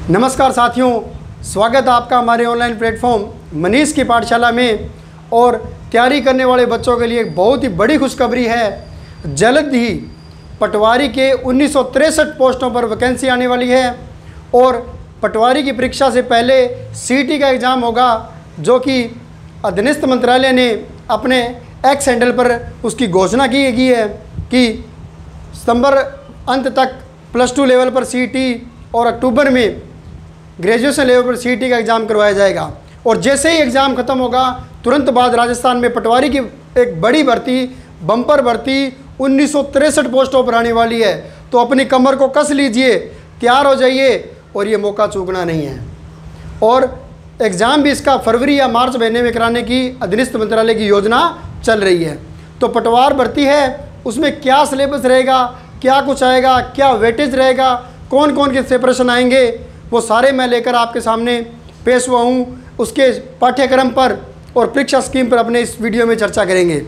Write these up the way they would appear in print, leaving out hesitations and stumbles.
नमस्कार साथियों, स्वागत है आपका हमारे ऑनलाइन प्लेटफॉर्म मनीष की पाठशाला में। और तैयारी करने वाले बच्चों के लिए एक बहुत ही बड़ी खुशखबरी है। जल्द ही पटवारी के 1963 पोस्टों पर वैकेंसी आने वाली है और पटवारी की परीक्षा से पहले सीटी का एग्ज़ाम होगा, जो कि अधीनस्थ मंत्रालय ने अपने एक्स हैंडल पर उसकी घोषणा की गई है कि सितंबर अंत तक +2 लेवल पर सीटी और अक्टूबर में ग्रेजुएशन लेवल पर सीटी का एग्ज़ाम करवाया जाएगा। और जैसे ही एग्ज़ाम ख़त्म होगा तुरंत बाद राजस्थान में पटवारी की एक बड़ी भर्ती, बम्पर भर्ती 1963 पोस्टों पर आने वाली है। तो अपनी कमर को कस लीजिए, तैयार हो जाइए और ये मौका चूकना नहीं है। और एग्ज़ाम भी इसका फरवरी या मार्च महीने में कराने की अधीनस्थ मंत्रालय की योजना चल रही है। तो पटवार भर्ती है, उसमें क्या सिलेबस रहेगा, क्या कुछ आएगा, क्या वेटेज रहेगा, कौन कौन के प्रश्न आएंगे, वो सारे मैं लेकर आपके सामने पेश हुआ हूँ। उसके पाठ्यक्रम पर और परीक्षा स्कीम पर अपने इस वीडियो में चर्चा करेंगे।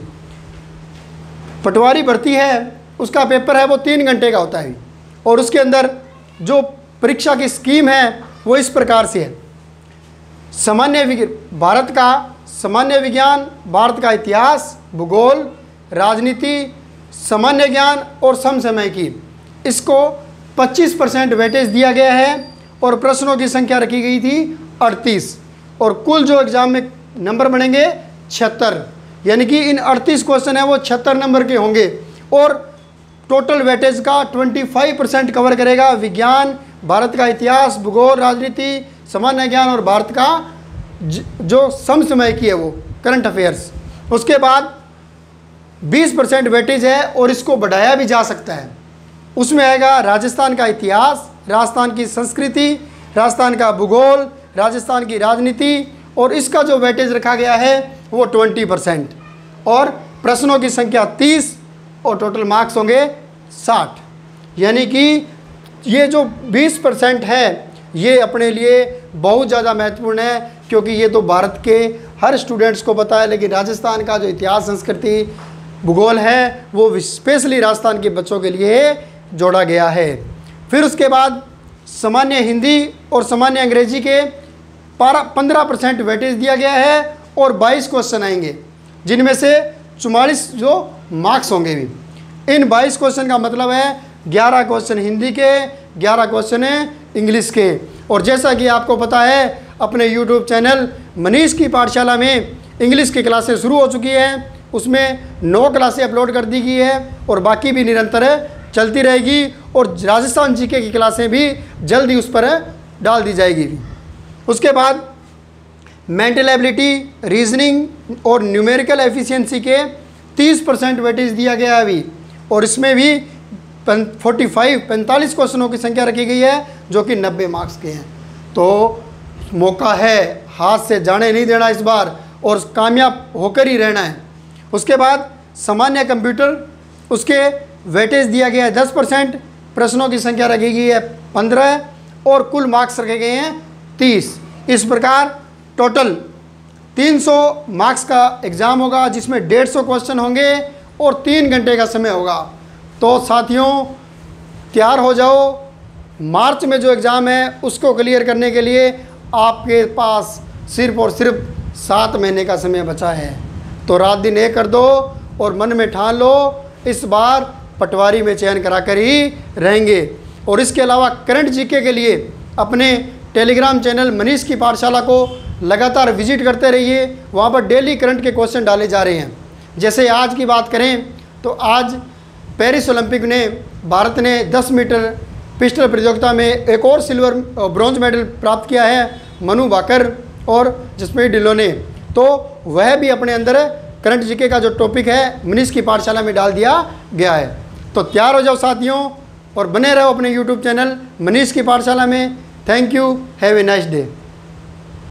पटवारी भर्ती है, उसका पेपर है वो 3 घंटे का होता है और उसके अंदर जो परीक्षा की स्कीम है वो इस प्रकार से है। भारत का सामान्य विज्ञान, भारत का इतिहास, भूगोल, राजनीति, सामान्य ज्ञान और समसामयिकी, इसको 25% वेटेज दिया गया है और प्रश्नों की संख्या रखी गई थी 38 और कुल जो एग्ज़ाम में नंबर बनेंगे 76, यानी कि इन 38 क्वेश्चन है वो 76 नंबर के होंगे। और टोटल वेटेज का 25% कवर करेगा विज्ञान, भारत का इतिहास, भूगोल, राजनीति, सामान्य ज्ञान और भारत का जो समसामयिकी है वो करंट अफेयर्स। उसके बाद 20% वेटेज है और इसको बढ़ाया भी जा सकता है। उसमें आएगा राजस्थान का इतिहास, राजस्थान की संस्कृति, राजस्थान का भूगोल, राजस्थान की राजनीति, और इसका जो वेटेज रखा गया है वो 20% और प्रश्नों की संख्या 30 और टोटल मार्क्स होंगे 60। यानी कि ये जो 20% है ये अपने लिए बहुत ज़्यादा महत्वपूर्ण है, क्योंकि ये तो भारत के हर स्टूडेंट्स को पता है, लेकिन राजस्थान का जो इतिहास, संस्कृति, भूगोल है वो स्पेशली राजस्थान के बच्चों के लिए जोड़ा गया है। फिर उसके बाद सामान्य हिंदी और सामान्य अंग्रेजी के 15% वेटेज दिया गया है और 22 क्वेश्चन आएंगे, जिनमें से 44 जो मार्क्स होंगे भी। इन 22 क्वेश्चन का मतलब है 11 क्वेश्चन हिंदी के, 11 क्वेश्चन इंग्लिश के। और जैसा कि आपको पता है अपने यूट्यूब चैनल मनीष की पाठशाला में इंग्लिश की क्लासें शुरू हो चुकी हैं, उसमें 9 क्लासें अपलोड कर दी गई है और बाकी भी निरंतर चलती रहेगी। और राजस्थान जीके की क्लासें भी जल्दी उस पर डाल दी जाएगी। उसके बाद मेंटल एबिलिटी, रीजनिंग और न्यूमेरिकल एफिशिएंसी के 30% वेटेज दिया गया है अभी, और इसमें भी 45 क्वेश्चनों की संख्या रखी गई है जो कि 90 मार्क्स के हैं। तो मौका है, हाथ से जाने नहीं देना इस बार और कामयाब होकर ही रहना है। उसके बाद सामान्य कंप्यूटर, उसके वेटेज दिया गया है 10%, प्रश्नों की संख्या रखी गई है 15 और कुल मार्क्स रखे गए हैं 30। इस प्रकार टोटल 300 मार्क्स का एग्ज़ाम होगा, जिसमें 150 क्वेश्चन होंगे और 3 घंटे का समय होगा। तो साथियों तैयार हो जाओ, मार्च में जो एग्ज़ाम है उसको क्लियर करने के लिए आपके पास सिर्फ और सिर्फ 7 महीने का समय बचा है। तो रात दिन एक कर दो और मन में ठान लो, इस बार पटवारी में चयन करा कर ही रहेंगे। और इसके अलावा करंट जीके के लिए अपने टेलीग्राम चैनल मनीष की पाठशाला को लगातार विजिट करते रहिए, वहाँ पर डेली करंट के क्वेश्चन डाले जा रहे हैं। जैसे आज की बात करें तो आज पेरिस ओलंपिक ने भारत ने 10 मीटर पिस्टल प्रतियोगिता में एक और सिल्वर ब्रॉन्ज मेडल प्राप्त किया है, मनु भाकर और जसप्रीत ढिल्लों ने। तो वह भी अपने अंदर करंट जीके का जो टॉपिक है मनीष की पाठशाला में डाल दिया गया है। तो तैयार हो जाओ साथियों और बने रहो अपने यूट्यूब चैनल मनीष की पाठशाला में। Thank you, have a nice day.